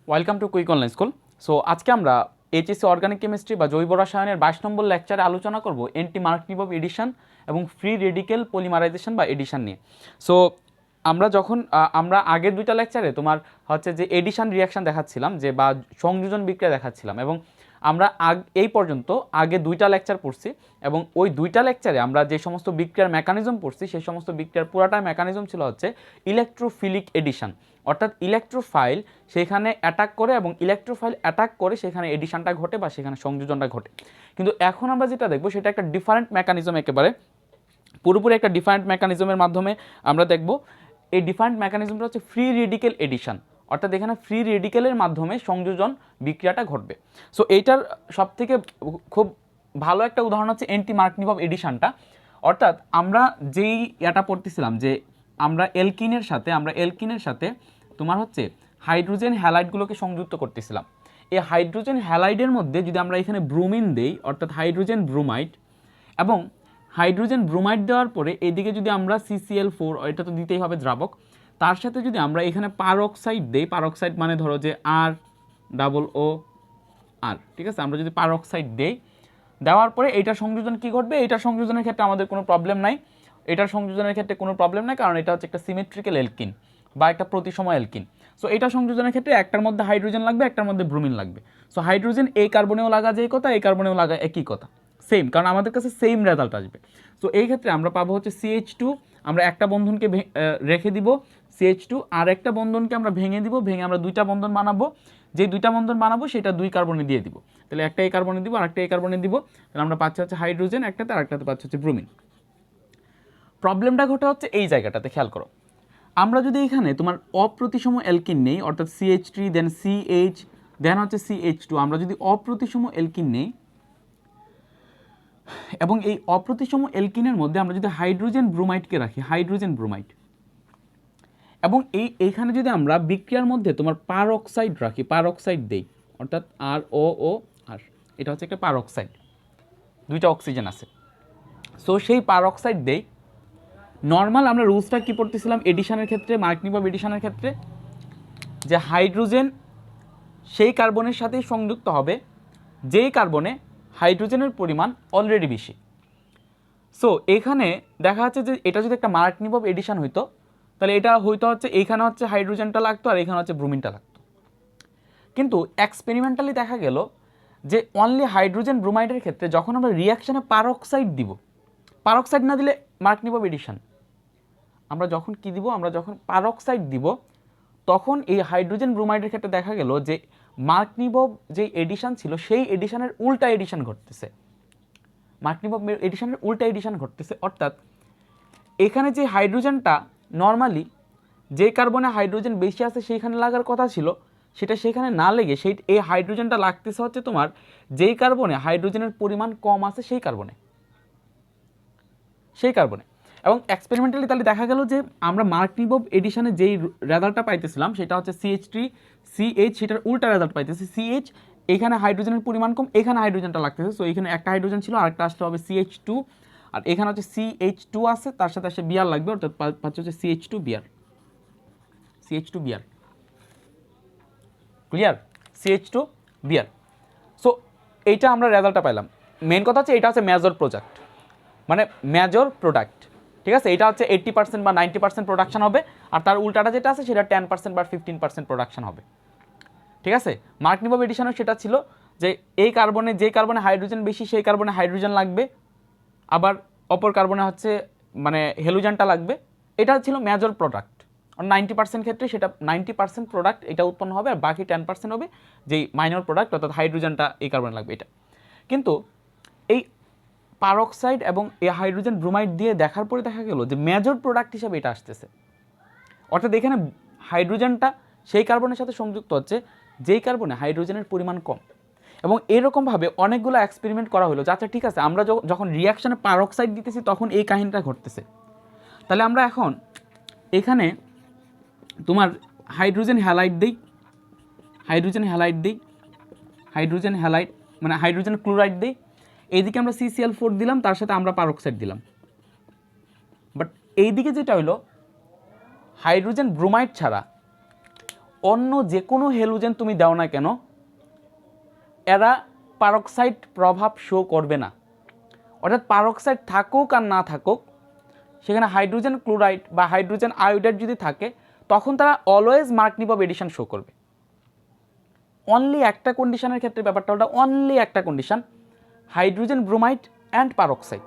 Welcome to quick online school. So আজকে আমরা HSC organic chemistry বা জৈব রসায়নের 22 নম্বর লেকচারে আলোচনা করব এন্টি মার্কনিভব এডিশন এবং ফ্রি রেডিকেল পলিমারাইজেশন বা এডিশন নিয়ে। সো আমরা আগের দুইটা লেকচারে তোমার হচ্ছে যে এডিশন রিয়াকশন দেখাচ্ছিলাম যে বা সংযোজন বিক্রিয়া দেখাচ্ছিলাম, এবং আমরা এই পর্যন্ত আগে দুইটা লেকচার পড়ছি, এবং ওই দুইটা লেকচারে আমরা যে সমস্ত বিক্রিয়ার মেকানিজম পড়ছি সেই সমস্ত বিক্রিয়ার পুরাটা মেকানিজম ছিল হচ্ছে ইলেকট্রোফিলিক এডিশন, অর্থাৎ ইলেকট্রোফাইল সেখানে অ্যাটাক করে এবং ইলেকট্রোফাইল অ্যাটাক করে সেখানে এডিশনটা ঘটে বা সেখানে সংযোজনটা ঘটে। কিন্তু এখন আমরা যেটা দেখব সেটা একটা ডিফারেন্ট মেকানিজম, একেবারে পুরোপুরি একটা ডিফারেন্ট মেকানিজমের মাধ্যমে আমরা দেখব। এই ডিফারেন্ট মেকানিজমটা হচ্ছে ফ্রি রেডিকেল এডিশন, অর্থাৎ এখানে ফ্রি রেডিকেলের মাধ্যমে সংযোজন বিক্রিয়াটা ঘটবে। সো এইটার সবথেকে খুব ভালো একটা উদাহরণ হচ্ছে এন্টি মার্কনিভব এডিশনটা। অর্থাৎ আমরা যেই এটা পড়তেছিলাম যে আমরা এলকিনের সাথে তোমার হচ্ছে হাইড্রোজেন হ্যালাইডগুলোকে সংযুক্ত করতেছিলাম। এই হাইড্রোজেন হ্যালাইডের মধ্যে যদি আমরা এখানে ব্রোমিন দেই, অর্থাৎ হাইড্রোজেন ব্রোমাইড, এবং হাইড্রোজেন ব্রোমাইড দেওয়ার পরে এইদিকে যদি আমরা CCl4, এটা তো দিতেই হবে দ্রাবক, তার সাথে যদি আমরা এখানে পারঅক্সাইড দেই, পারঅক্সাইড মানে ধরো যে ROOR, ঠিক আছে, আমরা যদি পারঅক্সাইড দেই, দেওয়ার পরে এইটার সংযোজন কি ঘটবে? এইটার সংযোজনের ক্ষেত্রে আমাদের কোনো প্রবলেম নাই, কারণ এটা হচ্ছে একটা সিমেট্রিক্যাল এলকিন বা একটা প্রতিসম এলকিন। সো এটা সংযোজনের ক্ষেত্রে একটার মধ্যে হাইড্রোজেন লাগবে, একটার মধ্যে ব্রোমিন লাগবে। সো হাইড্রোজেন এই কার্বনেও লাগা যেই কথা, এই কার্বনেও লাগা একই কথা, সেম, কারণ আমাদের কাছে সেম রেজাল্ট আসবে। সো এই ক্ষেত্রে আমরা পাবো হচ্ছে CH2, আমরা একটা বন্ধনকে রেখে দিব CH2, আর একটা বন্ধনকে আমরা ভেঙে দিব, ভেঙে আমরা দুইটা বন্ধন বানাবো, যে দুইটা বন্ধন বানাবো সেটা দুই কার্বনে দিয়ে দিব। তাহলে একটা এই কার্বনে দিব আর একটা এই কার্বনে দিব, তাহলে আমরা পাচ্ছি হচ্ছে হাইড্রোজেন একটাতে, আর একটাতে পাচ্ছি হচ্ছে ব্রোমিন। প্রবলেমটা ঘটে হচ্ছে এই জায়গাটাতে, খেয়াল করো। আমরা যদি এখানে তোমার অপ্রতিসম অ্যালকিন নেই, অর্থাৎ CH3 দেন CH দেন হচ্ছে CH2, আমরা যদি অপ্রতিসম অ্যালকিন নেই এবং এই অপ্রতিসম অ্যালকিনের মধ্যে আমরা যদি হাইড্রোজেন ব্রোমাইডকে রাখি, হাইড্রোজেন ব্রোমাইড, এবং এইখানে যদি আমরা বিক্রিয়ার মধ্যে তোমার পারঅক্সাইড রাখি, পারঅক্সাইড দেই, অর্থাৎ ROOR, এটা হচ্ছে একটা পারঅক্সাইড, দুইটা অক্সিজেন আছে। সো সেই পারঅক্সাইড দেই, নর্মাল আমরা রুলসটা কী পড়তেছিলাম এডিশনের ক্ষেত্রে, মার্কনিভব এডিশনের ক্ষেত্রে, যে হাইড্রোজেন সেই কার্বনের সাথেই সংযুক্ত হবে যেই কার্বনে হাইড্রোজেনের পরিমাণ অলরেডি বেশি। সো এখানে দেখা যাচ্ছে যে এটা যদি একটা মার্কনিভব এডিশন হইতো, তাহলে এটা হইতো হচ্ছে এইখানে হচ্ছে হাইড্রোজেনটা লাগতো আর এখানে হচ্ছে ব্রোমিনটা লাগতো। কিন্তু এক্সপেরিমেন্টালি দেখা গেল যে অনলি হাইড্রোজেন ব্রোমাইডের ক্ষেত্রে যখন আমরা রিয়াকশানে পারঅক্সাইড দিব, পারঅক্সাইড না দিলে মার্কনিভব এডিশন, আমরা যখন কি দিব, আমরা যখন পারঅক্সাইড দিব, তখন এই হাইড্রোজেন ব্রোমাইডের ক্ষেত্রে দেখা গেল যে মার্কনিভব যে এডিশন ছিল সেই এডিশনের উল্টা এডিশন ঘটতেছে, মার্কনিভব এডিশনের উল্টা এডিশন ঘটতেছে। অর্থাৎ এখানে যে হাইড্রোজেনটা নর্মালি যে কার্বনে হাইড্রোজেন বেশি আছে সেইখানে লাগার কথা ছিল, সেটা সেখানে না লেগে এই হাইড্রোজেনটা লাগতেছে হচ্ছে তোমার যেই কার্বনে হাইড্রোজেনের পরিমাণ কম আছে সেই কার্বনে। এবং এক্সপেরিমেন্টালি তাহলে দেখা গেল যে আমরা মার্কনিভব এডিশনে যেই রেজাল্টটা পাইতেছিলাম সেটা হচ্ছে CH3 CH, সেটার উল্টা রেজাল্ট পাইতেছি CH, এখানে হাইড্রোজেনের পরিমাণ কম, এখানে হাইড্রোজেনটা লাগতেছে। সো এখানে একটা হাইড্রোজেন ছিল, আরেকটা আসলে হবে CH2, আর এখানে হচ্ছে CH2 আছে, তার সাথে আসে বিআর লাগবে, অর্থাৎ পাচ্ছে হচ্ছে CH2 BR, clear, CH2 BR. So এইটা আমরা রেজাল্টটা পাইলাম। মেন কথা হচ্ছে এটা হচ্ছে মেজর প্রোডাক্ট, ঠিক আছে। এটা হচ্ছে 80% বা 90% প্রোডাকশন হবে, আর তার উল্টাটা যেটা আছে সেটা 10% বা 15% প্রোডাকশন হবে, ঠিক আছে। মার্কনিভব এডিশনও সেটা ছিল যে যে কার্বনে হাইড্রোজেন বেশি সেই কার্বনে হাইড্রোজেন লাগবে, আবার অপর কার্বনে হচ্ছে মানে হেলোজেনটা লাগবে। এটা ছিল মেজর প্রোডাক্ট, আর 90% ক্ষেত্রে সেটা 90% প্রোডাক্ট এটা উৎপন্ন হবে, আর বাকি 10% হবে যেই মাইনর প্রোডাক্ট, অর্থাৎ হাইড্রোজেনটা এই কার্বনে লাগবে এটা। কিন্তু এই পারঅক্সাইড এবং এই হাইড্রোজেন ব্রোমাইড দিয়ে দেখার পরে দেখা গেল যে মেজর প্রোডাক্ট হিসাবে এটা আসতেছে, অর্থাৎ এখানে হাইড্রোজেনটা সেই কার্বনের সাথে সংযুক্ত হচ্ছে যেই কার্বনে হাইড্রোজেনের পরিমাণ কম। এবং এরকমভাবে অনেকগুলো এক্সপেরিমেন্ট করা হলো, আচ্ছা ঠিক আছে, আমরা যখন রিয়াকশানে পারঅক্সাইড দিতেছি তখন এই কাহিনীটা ঘটতেছে। তাহলে আমরা এখন এখানে তোমার হাইড্রোজেন হ্যালাইড দিই, মানে হাইড্রোজেন ক্লোরাইড দিই, এইদিকে আমরা CCl4 দিলাম, তার সাথে আমরা পারঅক্সাইড দিলাম। বাট এইদিকে যেটা হলো হাইড্রোজেন ব্রোমাইড ছাড়া অন্য যে কোনো হ্যালোজেন তুমি দাও না কেন এরা পারক্সাইড প্রভাব শো করবে না। অর্থাৎ পারক্সাইড থাকুক আর না থাকুক, সেখানে হাইড্রোজেন ক্লোরাইড বা হাইড্রোজেন আয়োডাইড যদি থাকে তখন তারা অলওয়েজ মার্কনিভ অফ এডিশন শো করবে। অনলি একটা কন্ডিশনের ক্ষেত্রে ব্যাপারটা ওটা, অনলি একটা condition, hydrogen bromide and peroxide.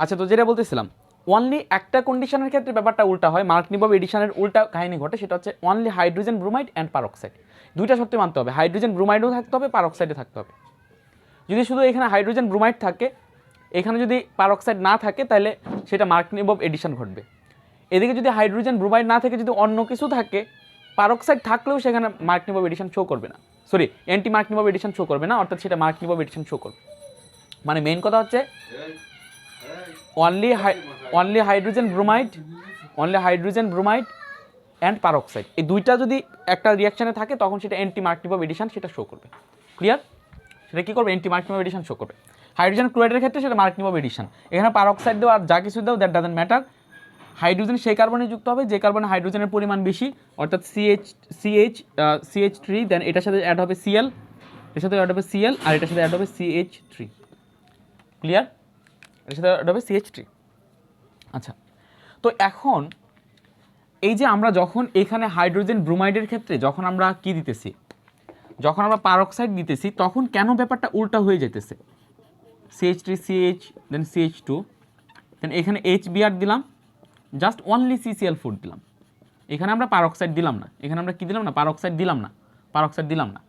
আচ্ছা, তো যেটা বলতেছিলাম, অনলি একটা কন্ডিশনের ক্ষেত্রে ব্যাপারটা উল্টা হয়, মার্কনিভ অফ এডিশনের উল্টা কাহিনী ঘটে, সেটা হচ্ছে only hydrogen bromide and peroxide. দুইটা শর্তে মানতে হবে, হাইড্রোজেন ব্রোমাইডও থাকতে হবে, পারক্সাইডও থাকতে হবে। যদি শুধু এখানে হাইড্রোজেন ব্রোমাইড থাকে, এখানে যদি পারক্সাইড না থাকে, তাহলে সেটা মার্কনিভ অফ এডিশন ঘটবে। এদিকে যদি হাইড্রোজেন ব্রোমাইড না থাকে, যদি অন্য কিছু থাকে, পারক্সাইড থাকলেও সেখানে মার্কনিভ অফ এডিশন শো করবে না, sorry anti Markovnikov of addition show করবে না, অর্থাৎ সেটা মার্কনিভ অফ এডিশন শো করবে। মানে মেইন কথা হচ্ছে only hydrogen bromide and peroxide, এই দুইটা যদি একটা রিয়াকশানে থাকে তখন সেটা অ্যান্টি মার্কনিভ অফ এডিশন সেটা শো করবে। ক্লিয়ার? সেটা কী করবে? Anti Markovnikov of addition show করবে। হাইড্রোজেন ক্লোরাইডের ক্ষেত্রে সেটা মার্কনিভ অফ এডিশন। এখানে পারক্সাইড দেও আর যা কিছু দেও, দ্যাট ডাজন্ট ম্যাটার। হাইড্রোজেন সেই কার্বনে যুক্ত হবে যে কার্বনে হাইড্রোজেনের পরিমাণ বেশি, অর্থাৎ CH3, দেন এটার সাথে অ্যাড হবে Cl, এর সাথে অ্যাড হবে Cl, আর এটার সাথে অ্যাড হবে CH3। ক্লিয়ার? এর সাথে অ্যাড হবে CH3। আচ্ছা, তো এখন এই যে আমরা যখন এখানে হাইড্রোজেন ব্রোমাইডের ক্ষেত্রে যখন আমরা কি দিতেছি, যখন আমরা পারক্সাইড দিতেছি, তখন কেন ব্যাপারটা উল্টা হয়ে যেতেছে? CH3CH, দেন CH2, দেন এখানে HBr দিলাম, জাস্ট অনলি CCl4 দিলাম। এখানে আমরা পারক্সাইড দিলাম না, এখানে আমরা কি দিলাম না, পারক্সাইড দিলাম না।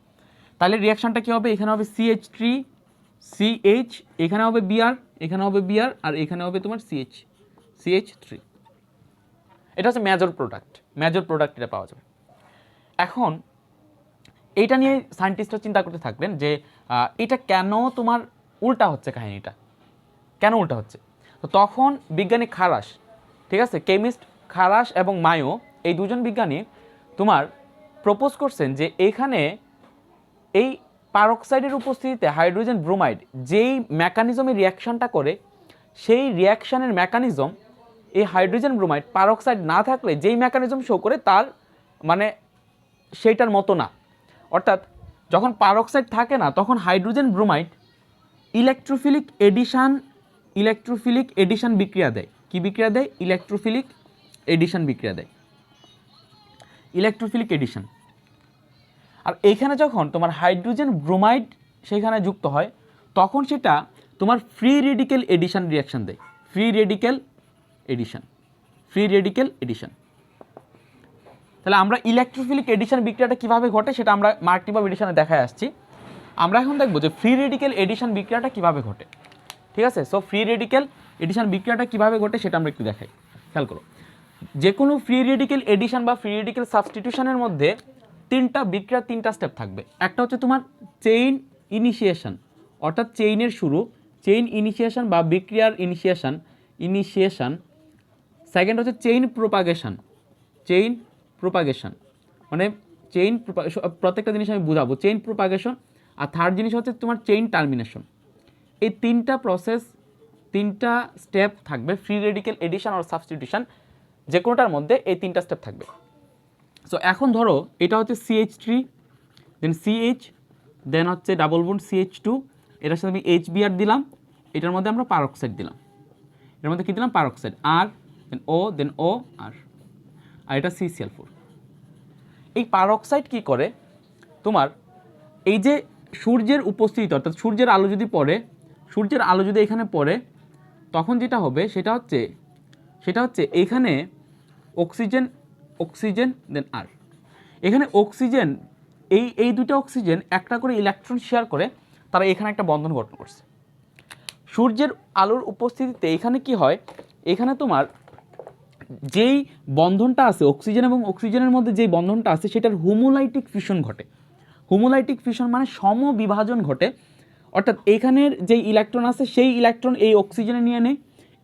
তাহলে রিয়াকশনটা কি হবে? এখানে হবে CH3CH, এখানে হবে Br, এখানে হবে Br, আর এখানে হবে তোমার CH3। এটা হচ্ছে মেজর প্রোডাক্ট এটা পাওয়া যাবে। এখন এইটা নিয়ে সায়েন্টিস্টরা চিন্তা করতে থাকলেন যে এটা কেন তোমার উল্টা হচ্ছে, কাহিনীটা কেন উল্টা হচ্ছে। তো তখন বিজ্ঞানী খারাস, ঠিক আছে, কেমিস্ট খারাস এবং মায়ো, এই দুজন বিজ্ঞানী তোমার প্রপোজ করছেন যে এখানে এই পারক্সাইডের উপস্থিতিতে হাইড্রোজেন ব্রোমাইড যেই মেকানিজমে রিয়াকশানটা করে, সেই রিয়াকশানের মেকানিজম এই হাইড্রোজেন ব্রোমাইড পারক্সাইড না থাকলে যেই মেকানিজম শো করে তার মানে সেইটার মতো না। অর্থাৎ যখন পারক্সাইড থাকে না তখন হাইড্রোজেন ব্রোমাইড ইলেকট্রোফিলিক এডিশন বিক্রিয়া দেয়। কি বিক্রিয়া দেয়? Electrophilic addition. আর এইখানে যখন তোমার হাইড্রোজেন ব্রোমাইড সেখানে যুক্ত হয় তখন সেটা তোমার ফ্রি রেডিক্যাল এডিশন রিয়াকশন দেয়। Free radical addition. তাহলে আমরা ইলেকট্রোফিলিক এডিশন বিক্রিয়াটা কীভাবে ঘটে সেটা আমরা মার্কনিভ অফ এডিশনে দেখায় আসছি। আমরা এখন দেখবো যে ফ্রি রেডিক্যাল এডিশন বিক্রিয়াটা কীভাবে ঘটে। ঠিক আছে, সো ফ্রি রেডিক্যাল এডিশন বিক্রিয়াটা কীভাবে ঘটে সেটা আমরা একটু দেখাই। খেয়াল করো, যে কোনো ফ্রি রেডিক্যাল এডিশন বা ফ্রি রেডিক্যাল সাবস্টিটিউশনের মধ্যে বিক্রিয়ার তিনটা স্টেপ থাকবে। একটা হচ্ছে তোমার চেইন ইনিশিয়েশন, অর্থাৎ চেইনের শুরু, চেইন ইনিশিয়েশন বা বিক্রিয়ার ইনিশিয়েশন। সেকেন্ড হচ্ছে চেইন প্রোপাগেশন, মানে প্রত্যেকটা জিনিস আমি বুঝাবো, চেইন প্রোপাগেশন। আর থার্ড জিনিস হচ্ছে তোমার চেইন টার্মিনেশন। এই তিনটা স্টেপ থাকবে ফ্রি রেডিক্যাল এডিশন আর সাবস্টিটিউশন, যে কোনোটার মধ্যে এই তিনটা স্টেপ থাকবে। সো এখন ধরো এটা হচ্ছে CH3, দেন CH, দেন হচ্ছে ডাবল বন্ড CH2, এটার সাথে আমি HBr দিলাম, এটার মধ্যে আমরা পারক্সাইড দিলাম, এটার মধ্যে কী দিলাম? পারক্সাইড, আর দেন O, দেন O, আর এটা CCl4। এই পারক্সাইড কি করে তোমার এই যে সূর্যের উপস্থিতি, অর্থাৎ সূর্যের আলো যদি এখানে পড়ে তখন যেটা হবে সেটা হচ্ছে এখানে অক্সিজেন দেন আর, এখানে অক্সিজেন, এই দুটো অক্সিজেন একটা করে ইলেকট্রন শেয়ার করে তারা এখানে একটা বন্ধন গঠন করছে। সূর্যের আলোর উপস্থিতিতে এখানে কি হয়, এখানে তোমার যেই বন্ধনটা আছে অক্সিজেন এবং অক্সিজেনের মধ্যে যেই বন্ধনটা আছে সেটার হোমোলাইটিক ফিউশন ঘটে। হোমোলাইটিক ফিউশন মানে সমবিভাজন ঘটে, অর্থাৎ এখানের যেই ইলেকট্রন আছে সেই ইলেকট্রন এই অক্সিজেনে নিয়ে নেয়,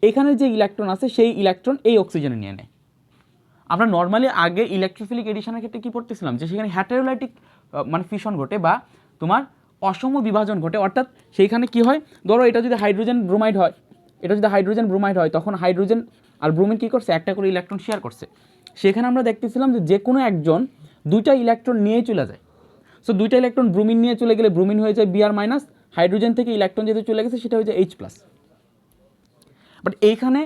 এখানের যে ইলেকট্রন আছে সেই ইলেকট্রন এই অক্সিজেনে নিয়ে নেয়। আমরা নর্মালি আগে ইলেকট্রোফিলিক এডিশনের ক্ষেত্রে কী পড়তেছিলাম যে সেখানে হেটেরোলাইটিক মানে ফিউশন ঘটে বা তোমার অসম বিভাজন ঘটে, অর্থাৎ সেইখানে কি হয়, ধরো এটা যদি হাইড্রোজেন ব্রোমাইড হয়, এটা যদি হাইড্রোজেন ব্রোমাইড হয় তখন হাইড্রোজেন আর ব্রোমিন কী করছে, একটা করে ইলেকট্রন শেয়ার করছে। সেখানে আমরা দেখতেছিলাম যে কোনো একজন দুইটা ইলেকট্রন নিয়ে চলে যায়। সো দুইটা ইলেকট্রন ব্রোমিন নিয়ে চলে গেলে ব্রোমিন হয়ে যায় Br মাইনাস, হাইড্রোজেন থেকে ইলেকট্রন যেহেতু চলে গেছে সেটা হয়ে যায় H প্লাস। বাট এইখানে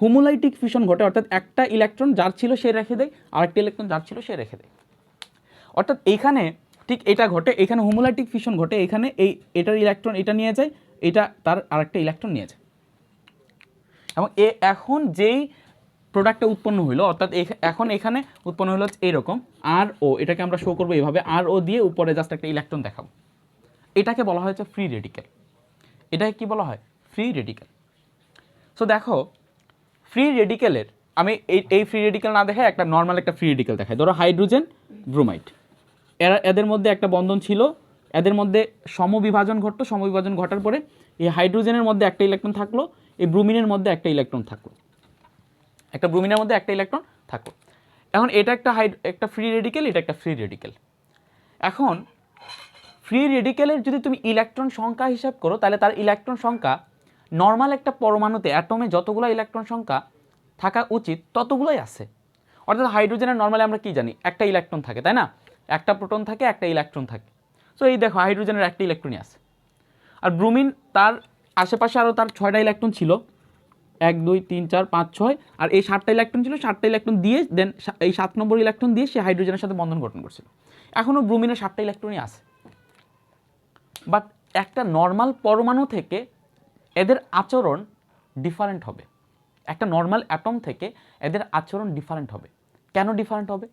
হোমোলাইটিক ফিউশন ঘটে, অর্থাৎ একটা ইলেকট্রন যার ছিল সে রেখে দেয়, আরেকটা ইলেকট্রন যার ছিল সে রেখে দেয়। অর্থাৎ এইখানে ঠিক এটা ঘটে, এখানে হোমোলাইটিক ফিউশন ঘটে, এখানে এটার ইলেকট্রন এটা নিয়ে যায়, এটা তার আরেকটা ইলেকট্রন নিয়ে যায়। এবং এখন যেই প্রোডাক্টটা উৎপন্ন হইলো, অর্থাৎ এখন এখানে উৎপন্ন হলো এইরকম RO, এটাকে আমরা শো করবো এইভাবে, RO দিয়ে উপরে জাস্ট একটা ইলেকট্রন দেখাবো। এটাকে বলা হয়েছে ফ্রি রেডিক্যাল। এটাকে কি বলা হয়? Free radical. সো দেখো ফ্রি রেডিক্যালের আমি এই ফ্রি রেডিক্যাল না দেখে একটা নর্মাল একটা ফ্রি রেডিক্যাল দেখাই। ধরো হাইড্রোজেন ব্রোমাইড, এদের মধ্যে একটা বন্ধন ছিল, এদের মধ্যে সমবিভাজন ঘটতো, সমবিভাজন ঘটার পরে এই হাইড্রোজেনের মধ্যে একটা ইলেকট্রন থাকলো, এই ব্রোমিনের মধ্যে একটা ইলেকট্রন থাকলো, একটা ব্রোমিনের মধ্যে একটা ইলেকট্রন থাকলো। এখন এটা একটা ফ্রি রেডিক্যাল, এটা একটা ফ্রি রেডিক্যাল। এখন ফ্রি রেডিক্যালের যদি তুমি ইলেকট্রন সংখ্যা হিসাব করো তাহলে তার ইলেকট্রন সংখ্যা নর্মাল একটা পরমাণুতে অ্যাটমে যতগুলো ইলেকট্রন সংখ্যা থাকা উচিত ততগুলোই আছে। অর্থাৎ হাইড্রোজেনের নর্মালি আমরা কি জানি, একটা ইলেকট্রন থাকে, তাই না? একটা প্রোটন থাকে, একটা ইলেকট্রন থাকে। সো এই দেখো হাইড্রোজেনের একটা ইলেকট্রনই আছে। আর ব্রোমিন তার আশেপাশে আরও তার 6টা ইলেকট্রন ছিল, 1 2 3 4 5 6, আর এই 7টা ইলেকট্রন ছিল, 7টা ইলেকট্রন দিয়ে দেন এই 7 নম্বর ইলেকট্রন দিয়ে সে হাইড্রোজেনের সাথে বন্ধন গঠন করছিল। এখনও ব্রোমিনের 7টা ইলেকট্রনই আছে। বাট একটা নর্মাল পরমাণু থেকে এদের আচরণ ডিফারেন্ট হবে, একটা নর্মাল অ্যাটম থেকে এদের আচরণ ডিফারেন্ট হবে। কেন ডিফারেন্ট হবে?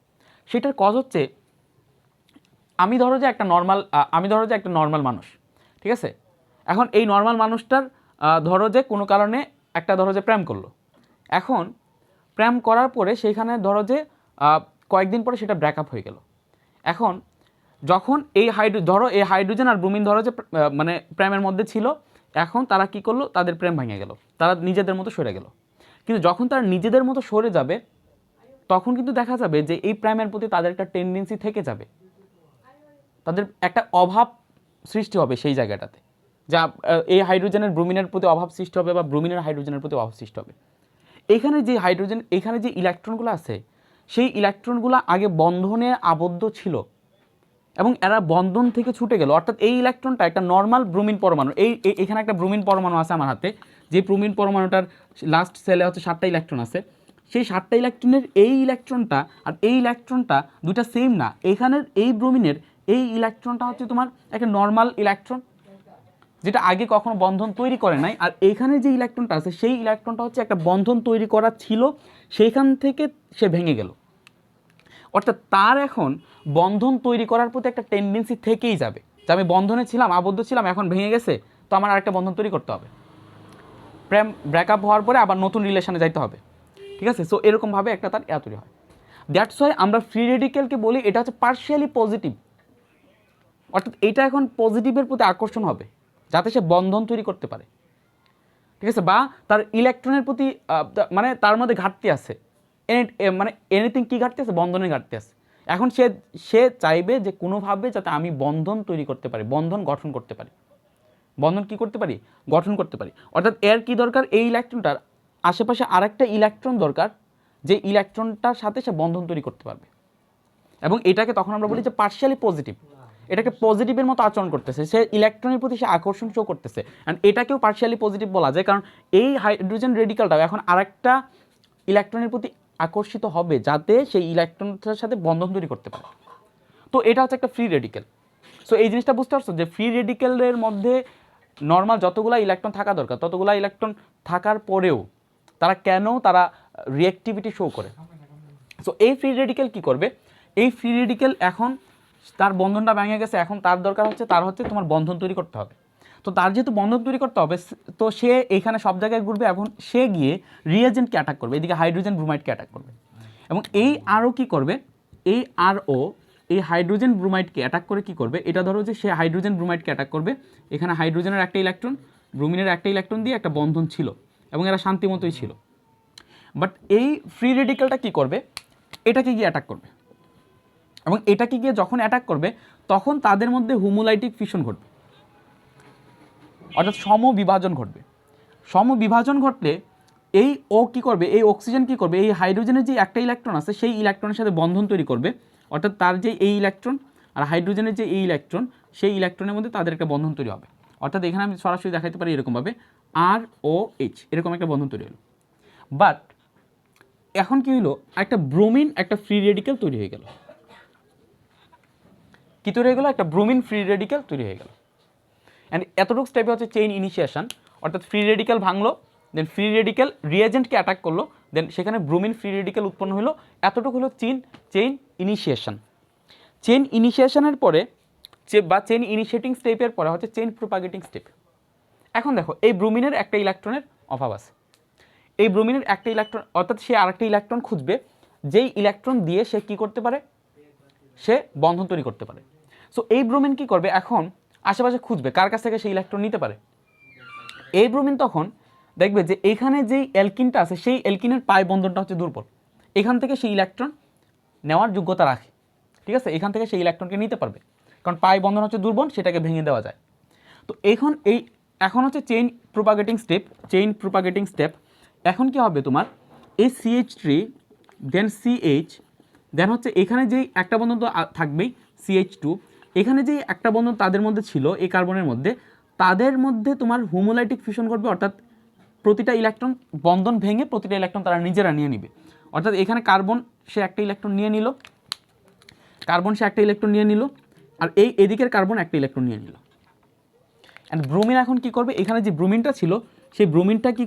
সেটার কজ হচ্ছে, আমি ধরো যে একটা নর্মাল মানুষ, ঠিক আছে? এখন এই নর্মাল মানুষটার ধরো যে কোনো কারণে একটা ধরো যে প্রেম করলো। এখন প্রেম করার পরে সেইখানে ধরো যে কয়েকদিন পরে সেটা ব্রেকআপ হয়ে গেল। এখন যখন এই হাইড্রোজেন আর ব্রোমিন ধরো যে মানে প্রেমের মধ্যে ছিল, এখন তারা কি করলো, তাদের প্রেম ভেঙে গেল, তারা নিজেদের মতো সরে গেল। কিন্তু যখন তারা নিজেদের মতো সরে যাবে তখন কিন্তু দেখা যাবে যে এই প্রেমের প্রতি তাদের একটা টেন্ডেন্সি থেকে যাবে, তাদের একটা অভাব সৃষ্টি হবে সেই জায়গাটাতে, যা এই হাইড্রোজেনের ব্রোমিনের প্রতি অভাব সৃষ্টি হবে বা ব্রোমিনের হাইড্রোজেনের প্রতি অভাব সৃষ্টি হবে। এখানে যে ইলেকট্রনগুলো আছে সেই ইলেকট্রনগুলো আগে বন্ধনে আবদ্ধ ছিল এবং এরা বন্ধন থেকে ছুটে গেল। অর্থাৎ এই ইলেকট্রনটা একটা নর্মাল ব্রোমিন পরমাণু, এখানে একটা ব্রোমিন পরমাণু আছে আমার হাতে, যে ব্রোমিন পরমাণুটার লাস্ট সেলে হচ্ছে 7টা ইলেকট্রন আছে। সেই 7টা ইলেকট্রনের এই ইলেকট্রনটা আর এই ইলেকট্রনটা দুটা সেম না। এখানের এই ব্রোমিনের এই ইলেকট্রনটা হচ্ছে তোমার একটা নর্মাল ইলেকট্রন, যেটা আগে কখনো বন্ধন তৈরি করে নাই। আর এইখানে যে ইলেকট্রনটা আছে সেই ইলেকট্রনটা হচ্ছে একটা বন্ধন তৈরি করা ছিল, সেইখান থেকে সে ভেঙে গেল। অর্থাৎ তার এখন বন্ধন তৈরি করার প্রতি একটা টেন্ডেন্সি থেকেই যাবে, যে আমি বন্ধনে ছিলাম, আবদ্ধ ছিলাম, এখন ভেঙে গেছে, তো আমার আরেকটা বন্ধন তৈরি করতে হবে, প্রেম ব্রেকআপ হওয়ার পরে আবার নতুন রিলেশনে যাইতে হবে, ঠিক আছে? সো এরকমভাবে একটা তার তৈরি হয়। দ্যাটস ওয়াই আমরা ফ্রি রেডিক্যালকে বলি এটা হচ্ছে পার্শিয়ালি পজিটিভ। অর্থাৎ এটা এখন পজিটিভের প্রতি আকর্ষণ হবে যাতে সে বন্ধন তৈরি করতে পারে, ঠিক আছে? বা তার ইলেকট্রনের প্রতি মানে তার মধ্যে ঘাটতি আছে, মানে এনিথিং কি ঘাটতি আছে, বন্ধনের ঘাটতি আছে। এখন সে চাইবে যে কোনোভাবে যাতে আমি বন্ধন তৈরি করতে পারি, বন্ধন গঠন করতে পারি, বন্ধন কি করতে পারি, গঠন করতে পারি। অর্থাৎ এর কি দরকার, এই ইলেকট্রনটার আশেপাশে আরেকটা ইলেকট্রন দরকার, যে ইলেকট্রনটার সাথে সে বন্ধন তৈরি করতে পারবে। এবং এটাকে তখন আমরা বলি যে পার্শিয়ালি পজিটিভ, এটাকে পজিটিভের মতো আচরণ করতেছে, সে ইলেকট্রনের প্রতি সে আকর্ষণ শো করতেছে। অ্যান্ড এটাকেও পার্শিয়ালি পজিটিভ বলা যায়, কারণ এই হাইড্রোজেন রেডিক্যালটাও এখন আরেকটা ইলেকট্রনের প্রতি আকর্ষিত হবে যাতে সেই ইলেকট্রনটার সাথে বন্ধন তৈরি করতে পারে। তো এটা হচ্ছে একটা ফ্রি রেডিক্যাল। সো এই জিনিসটা বুঝতে পারছো যে ফ্রি রেডিক্যালের মধ্যে নর্মাল যতগুলো ইলেকট্রন থাকা দরকার ততগুলো ইলেকট্রন থাকার পরেও তারা রিঅ্যাক্টিভিটি শো করে। সো এই ফ্রি রেডিক্যাল কি করবে, এই ফ্রি রেডিক্যাল এখন তার বন্ধনটা ভেঙে গেছে, এখন তার দরকার হচ্ছে তোমার বন্ধন তৈরি করতে হবে। তো তার যেহেতু বন্ধন তৈরি করতে হবে, তো সে এখানে সব জায়গায় ঘুরবে, এখন সে গিয়ে রিয়েজেন্টকে অ্যাটাক করবে, এদিকে হাইড্রোজেন ব্রোমাইডকে অ্যাটাক করবে। এবং এই আরও কি করবে, এই আরও এই হাইড্রোজেন ব্রোমাইডকে অ্যাটাক করে কি করবে, এটা ধরো যে সে হাইড্রোজেন ব্রোমাইডকে অ্যাটাক করবে, এখানে হাইড্রোজেনের একটা ইলেকট্রন, ব্রোমিনের একটা ইলেকট্রন দিয়ে একটা বন্ধন ছিল এবং এরা শান্তিমতোই ছিল। বাট এই ফ্রি রেডিক্যালটা কি করবে, এটাকে গিয়ে অ্যাটাক করবে, এবং এটাকে গিয়ে যখন অ্যাটাক করবে তখন তাদের মধ্যে হোমোলাইটিক ফিউশন ঘটবে, অর্থাৎ সমবিভাজন ঘটবে। সমবিভাজন ঘটলে এই ও কী করবে, এই অক্সিজেন কী করবে, এই হাইড্রোজেনের যে একটা ইলেকট্রন আছে সেই ইলেকট্রনের সাথে বন্ধন তৈরি করবে, অর্থাৎ তার যে এই ইলেকট্রন আর হাইড্রোজেনের যে এই ইলেকট্রন সেই ইলেকট্রনের মধ্যে তাদের একটা বন্ধন তৈরি হবে। অর্থাৎ এখানে আমি সরাসরি দেখাতে পারি এরকমভাবে ROH এরকম একটা বন্ধন তৈরি হলো। বাট এখন কি হলো, একটা ব্রোমিন একটা ফ্রি রেডিক্যাল তৈরি হয়ে গেল। কী তৈরি হয়ে গেলো? একটা ব্রোমিন ফ্রি রেডিক্যাল তৈরি হয়ে গেল। অ্যান্ড এতটুকু স্টেপে হচ্ছে চেইন ইনিশিয়েশন, অর্থাৎ ফ্রি রেডিক্যাল ভাঙলো, দেন ফ্রি রেডিক্যাল রিয়েজেন্টকে অ্যাটাক করলো, দেন সেখানে ব্রোমিন ফ্রি রেডিক্যাল উৎপন্ন হলো। এতটুকু হলো চেইন ইনিশিয়েশন। চেইন ইনিশিয়েশনের পরে বা চেইন ইনিশিয়েটিং স্টেপের পরে হচ্ছে চেইন প্রোপাগেটিং স্টেপ। এখন দেখো এই ব্রোমিনের একটা ইলেকট্রনের অভাব আছে, এই ব্রোমিনের একটা ইলেকট্রন, অর্থাৎ সে আরেকটা ইলেকট্রন খুঁজবে যেই ইলেকট্রন দিয়ে সে কী করতে পারে, সে বন্ধন তৈরি করতে পারে। সো এই ব্রোমিন কী করবে, এখন আশেপাশে খুঁজবে কার কাছ থেকে সেই ইলেকট্রন নিতে পারে। এই ব্রোমিন তখন দেখবে যে এখানে যেই অ্যালকিনটা আছে সেই অ্যালকিনের পাই বন্ধনটা হচ্ছে দুর্বল, এখান থেকে সেই ইলেকট্রন নেওয়ার যোগ্যতা রাখে, ঠিক আছে, এখান থেকে সেই ইলেকট্রনকে নিতে পারবে, কারণ পাই বন্ধন হচ্ছে দুর্বল, সেটাকে ভেঙে দেওয়া যায়। তো এখন হচ্ছে চেইন প্রোপাগেটিং স্টেপ। এখন কি হবে তোমার, এই CH3 দেন CH, দেন হচ্ছে এখানে যেই একটা বন্ধন তো থাকবেই CH2, এখানে যেই একটা বন্ধন তাদের মধ্যে ছিল এই কার্বনের মধ্যে, তাদের মধ্যে তোমার হোমোলাইটিক ফিউশন করবে, অর্থাৎ প্রতিটা ইলেকট্রন বন্ধন ভেঙে প্রতিটা ইলেকট্রন তারা নিজেরা নিয়ে নিবে। অর্থাৎ এখানে কার্বন সে একটা ইলেকট্রন নিয়ে নিল, আর এদিকের কার্বন একটা ইলেকট্রন নিয়ে নিল। অ্যান্ড ব্রোমিন এখন কি করবে, এখানে যে ব্রোমিনটা ছিল সেই ব্রোমিনটা কি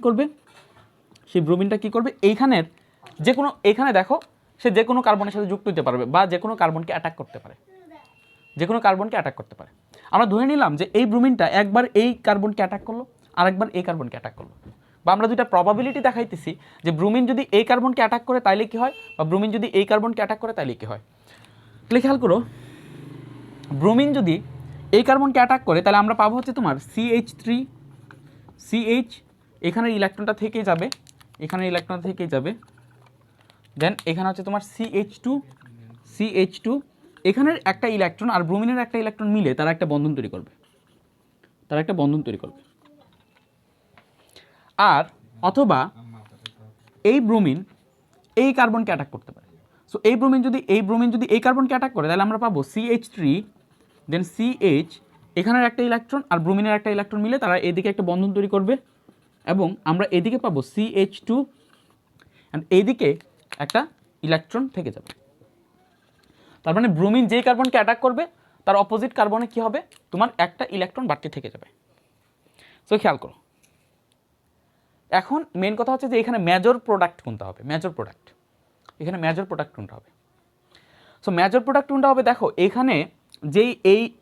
করবে, এইখানের যে কোনো, এখানে দেখো সে যে কোনো কার্বনের সাথে যুক্ত হতে পারবে বা যে কোনো কার্বনকে অ্যাটাক করতে পারে, আমরা ধরে নিলাম যে এই ব্রোমিনটা একবার এই কার্বনকে অ্যাটাক করলো, আরেকবার এই কার্বনকে অ্যাটাক করলো, বা আমরা দুইটা প্রবাবিলিটি দেখাইতেছি যে ব্রোমিন যদি এই কার্বনকে অ্যাটাক করে তাইলে কি হয়, বা ব্রোমিন যদি এই কার্বনকে অ্যাটাক করে তাইলে কি হয়। তাহলে খেয়াল করো, ব্রোমিন যদি এই কার্বনকে অ্যাটাক করে তাহলে আমরা পাবো হচ্ছে তোমার CH, এখানের ইলেকট্রনটা থেকে যাবে, দেন এখানে হচ্ছে তোমার CH2, এখানের একটা ইলেকট্রন আর ব্রোমিনের একটা ইলেকট্রন মিলে তারা একটা বন্ধন তৈরি করবে, আর অথবা এই ব্রোমিন এই কার্বনকে অ্যাটাক করতে পারে। সো এই ব্রোমিন যদি এই কার্বনকে অ্যাটাক করে তাহলে আমরা পাবো CH3 দেন CH, এখানের একটা ইলেকট্রন আর ব্রোমিনের একটা ইলেকট্রন মিলে তারা এদিকে একটা বন্ধন তৈরি করবে, এবং আমরা এদিকে পাবো CH2 অ্যান্ড এইদিকে একটা ইলেকট্রন থেকে যাবে। তার মানে ব্রোমিন যেই কার্বনকে অ্যাটাক করবে তার অপোজিট কার্বনে কি হবে, তোমার একটা ইলেকট্রন বাড়তি থেকে যাবে। সো খেয়াল করো, এখন মেন কথা হচ্ছে যে এখানে মেজর প্রোডাক্ট কোনটা হবে, সো মেজর প্রোডাক্ট কোনটা হবে, দেখো এখানে যেই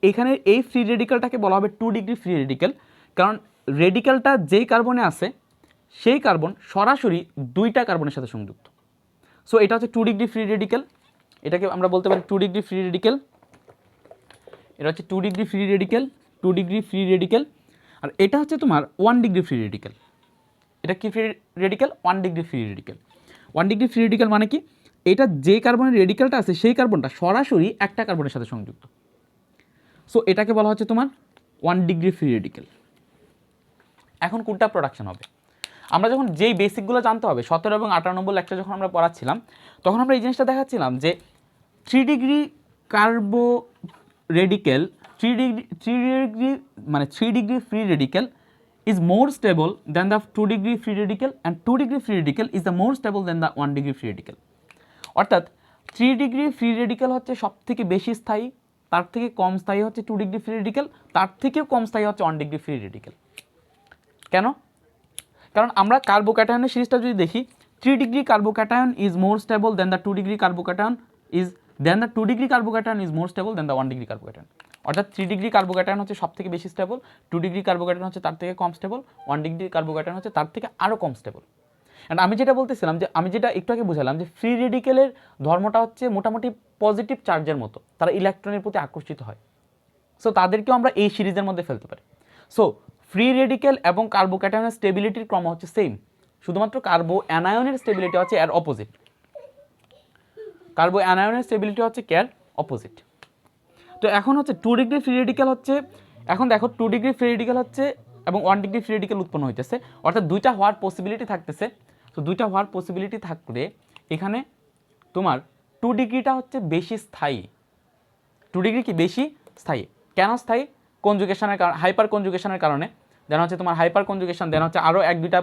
এইখানে এই ফ্রি রেডিক্যালটাকে বলা হবে 2 ডিগ্রি ফ্রি রেডিক্যাল, কারণ রেডিক্যালটা যেই কার্বনে আছে সেই কার্বন সরাসরি দুইটা কার্বনের সাথে সংযুক্ত। সো এটা হচ্ছে 2 ডিগ্রি ফ্রি রেডিক্যাল, এটাকে আমরা বলতে পারি 2 ডিগ্রি ফ্রি রেডিক্যাল, এটা হচ্ছে 2 ডিগ্রি ফ্রি রেডিক্যাল, আর এটা হচ্ছে তোমার 1 ডিগ্রি ফ্রি রেডিক্যাল। এটা কি free radical, 1 degree free radical. 1 degree free radical মানে কি, এটা যে কার্বনের রেডিক্যালটা আছে সেই কার্বনটা সরাসরি একটা কার্বনের সাথে সংযুক্ত। সো এটাকে বলা হচ্ছে তোমার 1 ডিগ্রি ফ্রি রেডিক্যাল। এখন কোনটা প্রোডাকশন হবে, আমরা যখন যেই বেসিকগুলো জানতে হবে 17 এবং 18 নম্বর লেকচার যখন আমরা পড়াচ্ছিলাম তখন আমরা এই জিনিসটা দেখাচ্ছিলাম যে 3 degree কার্বো radical, 3 degree free radical is more stable than the 2 degree free radical, and 2 degree free radical is the more stable than the 1 degree free radical। অর্থাৎ 3 ডিগ্রি ফ্রি রেডিক্যাল হচ্ছে সবথেকে বেশি স্থায়ী, তার থেকে কম স্থায়ী হচ্ছে 2 ডিগ্রি ফ্রি রেডিক্যাল, তার থেকেও কম স্থায়ী হচ্ছে 1 ডিগ্রি ফ্রি রেডিক্যাল। কেন, কারণ আমরা কার্বোক্যাটায়নের সিরিজটা যদি দেখি, 3 degree carbocation is more stable than the 2 degree carbocation is more stable than the 1 degree carbocation. অর্থাৎ 3 ডিগ্রি কার্বোক্যাটায়ন হচ্ছে সবথেকে বেশি স্টেবল, 2 ডিগ্রি কার্বোক্যাটায়ন হচ্ছে তার থেকে কম স্টেবল, 1 ডিগ্রি কার্বোক্যাটায়ন হচ্ছে তার থেকে আরও কম স্টেবল। অ্যান্ড আমি যেটা বলতেছিলাম যে আমি যেটা একটু আগে বুঝালাম যে ফ্রি রেডিক্যালের ধর্মটা হচ্ছে মোটামুটি পজিটিভ চার্জের মতো, তারা ইলেকট্রনের প্রতি আকর্ষিত হয়। সো তাদেরকেও আমরা এই সিরিজের মধ্যে ফেলতে পারি। সো ফ্রি রেডিক্যাল এবং কার্বোক্যাটায়নের স্টেবিলিটির ক্রম হচ্ছে সেম, শুধুমাত্র কার্বো অ্যানায়নের স্টেবিলিটি হচ্ছে এর অপোজিট। কার্বো অ্যানায়নের স্টেবিলিটি হচ্ছে এর অপোজিট। তো এখন হচ্ছে 2 ডিগ্রি ফ্রি রেডিক্যাল হচ্ছে, এখন দেখো 2 ডিগ্রি ফ্রি রেডিক্যাল হচ্ছে এবং 1 ডিগ্রি ফ্রি রেডিকেল উৎপন্ন হইতেছে, অর্থাৎ দুইটা হওয়ার পসিবিলিটি থাকতেছে। তো দুইটা হওয়ার পসিবিলিটি থাকলে এখানে তোমার 2 ডিগ্রিটা হচ্ছে বেশি স্থায়ী। 2 ডিগ্রি কি বেশি স্থায়ী? কেন স্থায়ী? কনজুগেশনের কারণে, হাইপার কনজুগেশনের কারণে, দেন হচ্ছে তোমার হাইপার কনজুগেশন, দেন হচ্ছে আরও 1-2টা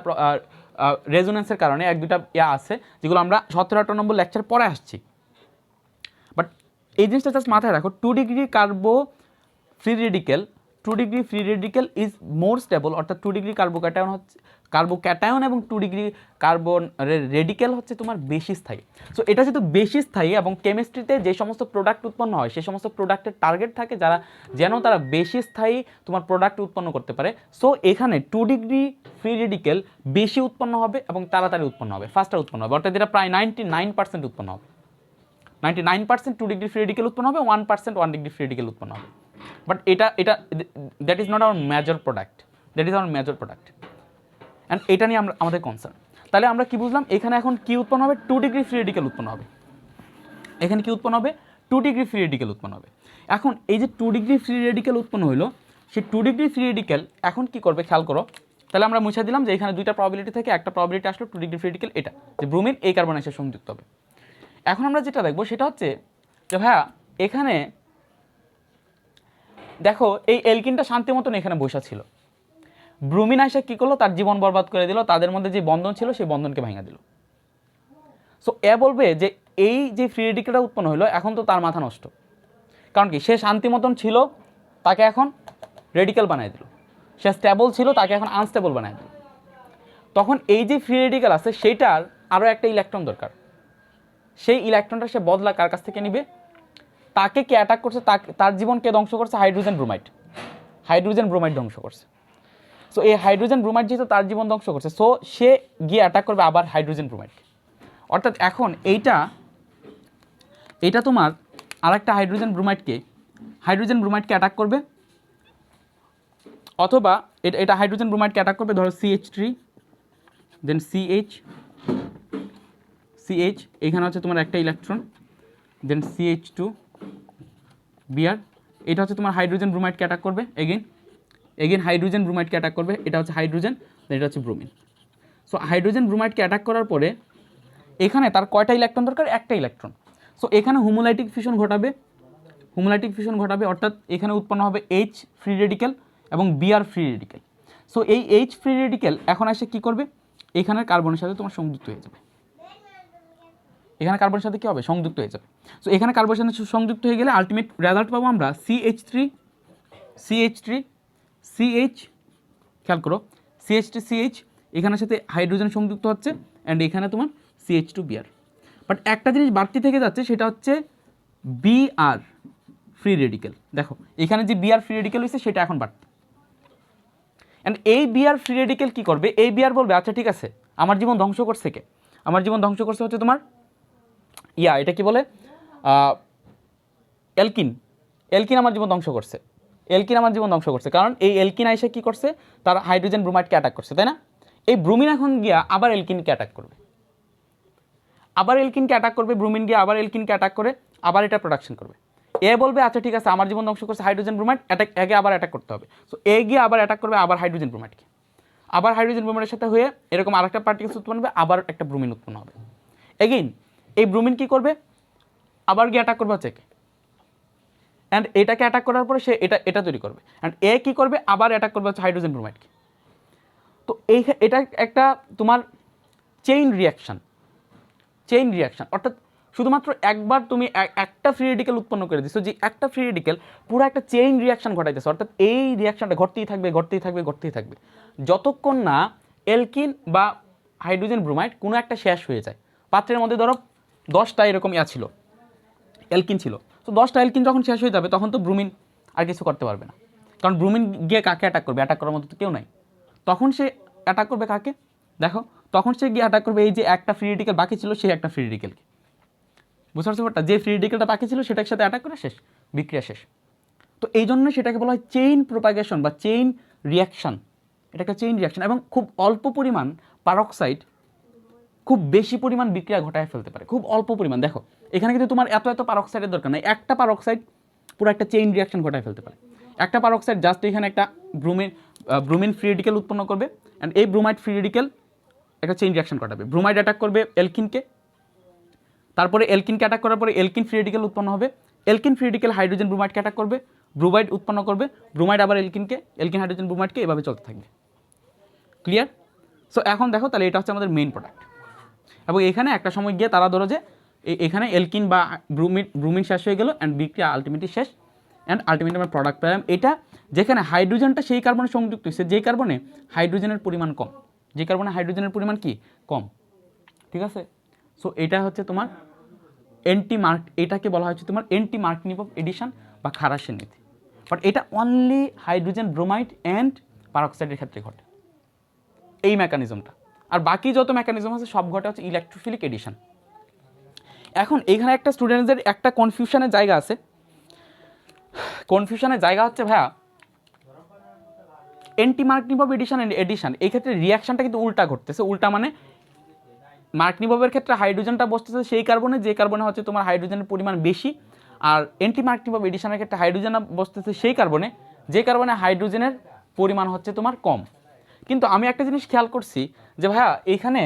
রেজোনেন্সের কারণে 1-2টা আছে যেগুলো আমরা 17-18 নম্বর লেকচার পরে আসছি। বাট এই জিনিসটা জাস্ট মাথায় রাখো, 2 degree কার্বো free radical, 2 degree free radical is more stable, অর্থাৎ 2 ডিগ্রি কার্বোক্যাটায়ন এবং 2 ডিগ্রি কার্বন রেডিকেল হচ্ছে তোমার বেশি স্থায়ী। সো এটা যেহেতু বেশি স্থায়ী এবং কেমিস্ট্রিতে যে সমস্ত প্রোডাক্ট উৎপন্ন হয় সেই সমস্ত প্রোডাক্টের টার্গেট থাকে যেন তারা বেশি স্থায়ী তোমার প্রোডাক্ট উৎপন্ন করতে পারে। সো এখানে 2 ডিগ্রি ফ্রি রেডিকেল বেশি উৎপন্ন হবে এবং তাড়াতাড়ি উৎপন্ন হবে, ফাস্টার উৎপন্ন হবে, অর্থাৎ এটা প্রায় 99% উৎপন্ন হবে। 99% 2 ডিগ্রি ফ্রি রেডিকেল উৎপন্ন হবে, 1% 1 ডিগ্রি ফ্রি রেডিকেল উৎপন্ন হবে। বাট এটা that is not our major product, and এটা নিয়ে আমাদের কনসার্ন। তাহলে আমরা কি বুঝলাম? এখানে এখন কি উৎপন্ন হবে? 2 ডিগ্রি ফ্রি রেডিকেল উৎপন্ন হবে। এখানে কি উৎপন্ন হবে? 2 ডিগ্রি ফ্রি রেডিকেল উৎপন্ন হবে। এখন এই যে 2 ডিগ্রি ফ্রি রেডিকেল উৎপন্ন হলো, সেই 2 ডিগ্রি ফ্রি রেডিকেল এখন কি করবে খেয়াল করো। তাহলে আমরা মুছে দিলাম যে এখানে দুইটা প্রবাবিলিটি থেকে একটা প্রবাবিলিটি আসলো 2 ডিগ্রি ফ্রি রেডিকেল, এটা যে ব্রোমিন এই কার্বনের সাথে সংযুক্ত হবে। এখন আমরা যেটা দেখবো সেটা হচ্ছে যে ভাইয়া এখানে দেখো এই এলকিনটা শান্তি মতন এখানে বসা ছিল, ব্রোমিন এসে কী করলো? তার জীবন বরবাদ করে দিল, তাদের মধ্যে যে বন্ধন ছিল সেই বন্ধনকে ভেঙে দিল। সো এ বলবে যে এই যে ফ্রি রেডিকেলটা উৎপন্ন হলো এখন তো তার মাথা নষ্ট, কারণ কি সে শান্তি মতন ছিল, তাকে এখন রেডিকেল বানিয়ে দিল। সে স্টেবল ছিল, তাকে এখন আনস্টেবল বানিয়ে দিল। তখন এই যে ফ্রি রেডিকেল আছে সেইটার আরও একটা ইলেকট্রন দরকার। সেই ইলেকট্রনটা সে বদলা কার কাছ থেকে নিবে? তাকে কে অ্যাটাক করছে? তার জীবনকে ধ্বংস করছে হাইড্রোজেন ব্রোমাইড ধ্বংস করছে। সো এই হাইড্রোজেন ব্রোমাইড যেহেতু তার জীবন ধ্বংস করছে, সো সে গিয়ে অ্যাটাক করবে আবার হাইড্রোজেন ব্রোমাইডকে। অর্থাৎ এখন এইটা তোমার আর একটা হাইড্রোজেন ব্রোমাইডকে অ্যাটাক করবে, অথবা এটা হাইড্রোজেন ব্রোমাইডকে অ্যাটাক করবে। ধরো CH3, দেন CH, এখানে হচ্ছে তোমার একটা ইলেকট্রন, দেন CH2 বিআর, এটা হচ্ছে তোমার হাইড্রোজেন ব্রোমাইডকে অ্যাটাক করবে, এগেন হাইড্রোজেন ব্রোমাইডকে অ্যাটাক করবে। এটা হচ্ছে হাইড্রোজেন, এটা হচ্ছে ব্রোমিন। সো হাইড্রোজেন ব্রোমাইডকে অ্যাটাক করার পরে এখানে তার কয়টা ইলেকট্রন দরকার? একটা ইলেকট্রন। সো এখানে হোমোলাইটিক ফিউশন ঘটাবে, অর্থাৎ এখানে উৎপন্ন হবে H ফ্রি রেডিকেল এবং Br ফ্রি রেডিকেল। সো এই H ফ্রি রেডিকেল এখন এসে কী করবে? এখানের কার্বনের সাথে তোমার সংযুক্ত হয়ে যাবে। এখানে কার্বনের সাথে কী হবে? সংযুক্ত হয়ে যাবে। সো এখানে কার্বনের সাথে সংযুক্ত হয়ে গেলে আলটিমেট রেজাল্ট পাবো আমরা CH3 CH, খেয়াল করো CH3 CH, এখানের সাথে হাইড্রোজেন সংযুক্ত হচ্ছে, অ্যান্ড এখানে তোমার CH2 বিআর। বাট একটা জিনিস বাড়তি থেকে যাচ্ছে, সেটা হচ্ছে Br ফ্রি রেডিকেল। দেখো এখানে যে Br ফ্রি রেডিকেল হয়েছে সেটা এখন বাড়তি, অ্যান্ড এই Br ফ্রি রেডিকেল কী করবে? এই Br বলবে আচ্ছা ঠিক আছে, আমার জীবন ধ্বংস করছে কে? আমার জীবন ধ্বংস করছে হচ্ছে তোমার এটা কি বলে এলকিন আমার জীবন ধ্বংস করছে, কারণ এই এলকিন আইসে কী করছে? তার হাইড্রোজেন ব্রোমাইডকে অ্যাটাক করছে, তাই না? এই ব্রোমিন এখন গিয়া আবার এলকিনকে অ্যাটাক করবে, ব্রোমিন গিয়ে আবার এলকিনকে অ্যাটাক করে আবার এটা প্রোডাকশন করবে। এ বলবে আচ্ছা ঠিক আছে, আমার জীবন ধ্বংস করছে হাইড্রোজেন ব্রোমাইড, একে আবার অ্যাটাক করতে হবে। সো এ গিয়ে আবার অ্যাটাক করবে আবার হাইড্রোজেন ব্রোমাইডকে, আবার হাইড্রোজেন ব্রোমাইডের সাথে হয়ে এরকম আরেকটা পার্টিকেলস উৎপন্ন হবে, আবার একটা ব্রোমিন উৎপন্ন হবে। এগেইন এই ব্রোমিন কী করবে? আবার গিয়ে অ্যাটাক করবে হচ্ছে একে, অ্যান্ড এটাকে অ্যাটাক করার পরে সে এটা তৈরি করবে, অ্যান্ড এ কী করবে? আবার অ্যাটাক করবে হচ্ছে হাইড্রোজেন ব্রোমাইডকে। তো এটা একটা তোমার চেইন রিয়াকশান, অর্থাৎ শুধুমাত্র একবার তুমি একটা ফ্রি রেডিকেল উৎপন্ন করে দিচ্ছ, যে একটা ফ্রি রেডিকেল পুরো একটা চেইন রিয়াকশান ঘটাইতেছে, অর্থাৎ এই রিয়াকশানটা ঘটতেই থাকবে যতক্ষণ না এলকিন বা হাইড্রোজেন ব্রোমাইড কোনো একটা শেষ হয়ে যায়। পাত্রের মধ্যে ধরো 10টা এরকম ছিল, এলকিন ছিল। তো 10টা এলকিন যখন শেষ হয়ে যাবে তখন তো ব্রোমিন আর কিছু করতে পারবে না, কারণ ব্রোমিন গিয়ে কাকে অ্যাটাক করবে? অ্যাটাক করার মতো তো কেউ নাই। তখন সে অ্যাটাক করবে কাকে? দেখো তখন সে গিয়ে অ্যাটাক করবে এই যে একটা ফ্রি রেডিকেল বাকি ছিল, সেই একটা ফ্রি রেডিকেলকে। বুঝতে পারছো ব্যাপারটা? যে ফ্রি রেডিকেলটা বাকি ছিল সেটার সাথে অ্যাটাক করে শেষ, বিক্রিয়া শেষ। তো এই জন্য সেটাকে বলা হয় চেইন প্রোপাগেশন বা চেইন রিয়াকশান। এটা একটা চেইন রিয়াকশান, এবং খুব অল্প পরিমাণ পারক্সাইড খুব বেশি পরিমাণ বিক্রিয়া ঘটায় ফেলতে পারে, খুব অল্প পরিমাণ। দেখো এখানে কিন্তু তোমার এত পারক্সাইডের দরকার নাই, একটা পারক্সাইড পুরো একটা চেইন রিয়াকশান ঘটায় ফেলতে পারে। একটা পারঅক্সাইড জাস্ট এখানে একটা ব্রোমিন ফ্রি রেডিকেল উৎপন্ন করবে, অ্যান্ড এই ব্রোমাইড ফ্রি রেডিকেল একটা চেইন রিঅ্যাকশন ঘটাবে। ব্রোমাইড অ্যাটাক করবে এলকিনকে, তারপরে এলকিনকে অ্যাটাক করার পরে এলকিন ফ্রি রেডিকেল উৎপন্ন হবে, এলকিন ফ্রি রেডিকেল হাইড্রোজেন ব্রোমাইডকে অ্যাটাক করবে, ব্রোমাইড উৎপন্ন করবে, ব্রোমাইড আবার এলকিন হাইড্রোজেন ব্রোমাইডকে এভাবে চলতে থাকবে। ক্লিয়ার? সো এখন দেখো তাহলে এটা হচ্ছে আমাদের মেইন প্রোডাক্ট, এবং এখানে একটা সময় গিয়ে তারা ধরো যে এখানে এলকিন বা ব্রুমিন শেষ হয়ে গেল, অ্যান্ড বিক্রিয়া আলটিমেটলি শেষ, অ্যান্ড আলটিমেটলি আমরা প্রোডাক্ট পেলাম এটা, যেখানে হাইড্রোজেনটা সেই কার্বনে সংযুক্ত হচ্ছে যেই কার্বনে হাইড্রোজেনের পরিমাণ কম, যে কার্বনে হাইড্রোজেনের পরিমাণ কি কম। ঠিক আছে? সো এটা হচ্ছে তোমার এটাকে বলা হচ্ছে তোমার এন্টি মার্কনিভভ এডিশন বা খারাসের নীতি। বাট এটা অনলি হাইড্রোজেন ব্রোমাইড অ্যান্ড পারঅক্সাইডের ক্ষেত্রে ঘটে এই মেকানিজমটা, আর বাকি যত মেকানিজম আছে সব ঘটে হচ্ছে ইলেকট্রোফিলিক এডিশন। এখন এখানে একটা স্টুডেন্টদের একটা কনফিউশনের জায়গা আছে, কনফিউশনের জায়গা হচ্ছে ভাইয়া এন্টি মার্কনিভভ এডিশন এই ক্ষেত্রে রিয়াকশনটা কিন্তু উল্টা ঘটতেছে। উল্টা মানে মার্কনিভবের ক্ষেত্রে হাইড্রোজেনটা বসতেছে সেই কার্বনে যে কার্বনে হচ্ছে তোমার হাইড্রোজেনের পরিমাণ বেশি, আর এন্টি মার্কনিভব এডিশনের ক্ষেত্রে হাইড্রোজেন বসতেছে সেই কার্বনে যে কার্বনে হাইড্রোজেনের পরিমাণ হচ্ছে তোমার কম। কিন্তু আমি একটা জিনিস খেয়াল করছি যে ভাইয়া এখানে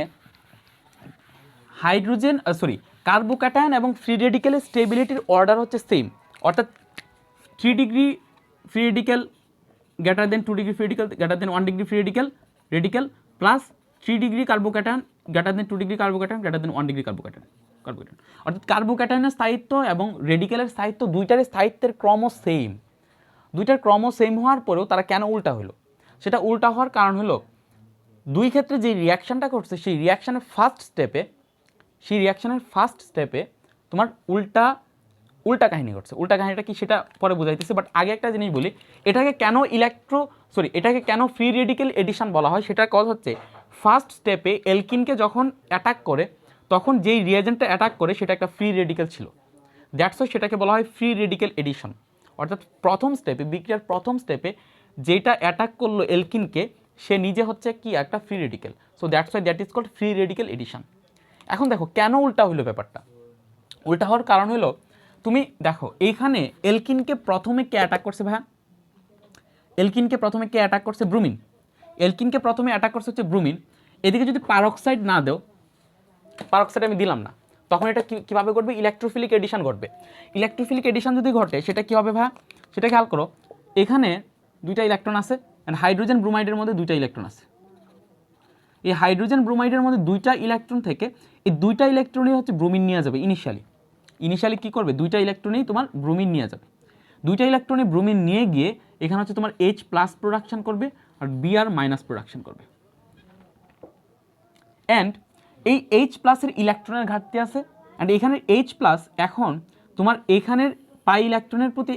হাইড্রোজেন কার্বোক্যাটায়ন এবং ফ্রি রেডিকেলের স্টেবিলিটির অর্ডার হচ্ছে সেম, অর্থাৎ 3 degree free radical greater than 2 degree free radical greater than 1 degree free radical plus 3 degree carbocation greater than 2 degree carbocation greater than 1 degree carbocation. অর্থাৎ কার্বোক্যাটায়নের স্থায়িত্ব এবং রেডিকেলের স্থায়িত্ব দুইটার স্থায়িত্বের ক্রম সেম। দুইটার ক্রম সেম হওয়ার পরেও তারা কেন উল্টা হলো? সেটা উল্টা হওয়ার কারণ হলো দুই ক্ষেত্রে যে রিয়াকশানটা করছে সেই রিয়াকশানের ফার্স্ট স্টেপে তোমার উল্টা কাহিনী ঘটছে। উল্টা কাহিনীটা কি সেটা পরে বুঝাইতেছে, বাট আগে একটা জিনিস বলি, এটাকে কেন ফ্রি রেডিকেল এডিশন বলা হয় সেটার কথা হচ্ছে ফার্স্ট স্টেপে এলকিনকে যখন অ্যাটাক করে তখন যেই রিয়েজেন্টটা অ্যাটাক করে সেটা একটা ফ্রি রেডিকেল ছিল, দ্যাটস ওয়াই সেটাকে বলা হয় ফ্রি রেডিকেল এডিশন। অর্থাৎ বিক্রিয়ার প্রথম স্টেপে যেটা অ্যাটাক করলো এলকিনকে সে নিজে হচ্ছে কি একটা free radical, so that's why that is called free radical addition. এখন দেখো কেন উল্টা হইলো ব্যাপারটা। উল্টা হওয়ার কারণ হলো তুমি দেখো এইখানে এলকিনকে প্রথমে কে অ্যাটাক করছে ভাইয়া? এলকিনকে প্রথমে কে অ্যাটাক করছে? ব্রুমিন। এলকিনকে প্রথমে অ্যাটাক করছে হচ্ছে ব্রুমিন। এদিকে যদি পারঅক্সাইড না দেও, পারঅক্সাইড আমি দিলাম না, তখন এটা কীভাবে ঘটবে? ইলেকট্রোফিলিক এডিশন ঘটবে। ইলেকট্রোফিলিক এডিশন যদি ঘটে সেটা কী হবে ভাইয়া? সেটা খেয়াল করো, এখানে দুইটা ইলেকট্রন আছে, অ্যান্ড হাইড্রোজেন ব্রোমাইডের মধ্যে দুইটা ইলেকট্রন আছে। এই হাইড্রোজেন ব্রোমাইডের মধ্যে দুইটা ইলেকট্রন থেকে এই দুইটা ইলেকট্রনই হচ্ছে ব্রোমিন নিয়ে যাবে ইনিশিয়ালি কী করবে? দুইটা ইলেকট্রনেই তোমার ব্রোমিন নিয়ে যাবে। দুইটা ইলেকট্রনে ব্রোমিন নিয়ে গিয়ে এখানে হচ্ছে তোমার H+ প্রোডাকশন করবে আর Br- প্রোডাকশন করবে। অ্যান্ড এই H+ এর ইলেকট্রনের ঘাটতি আছে, অ্যান্ড এখানের H+ এখন তোমার এখানের পাই ইলেকট্রনের প্রতি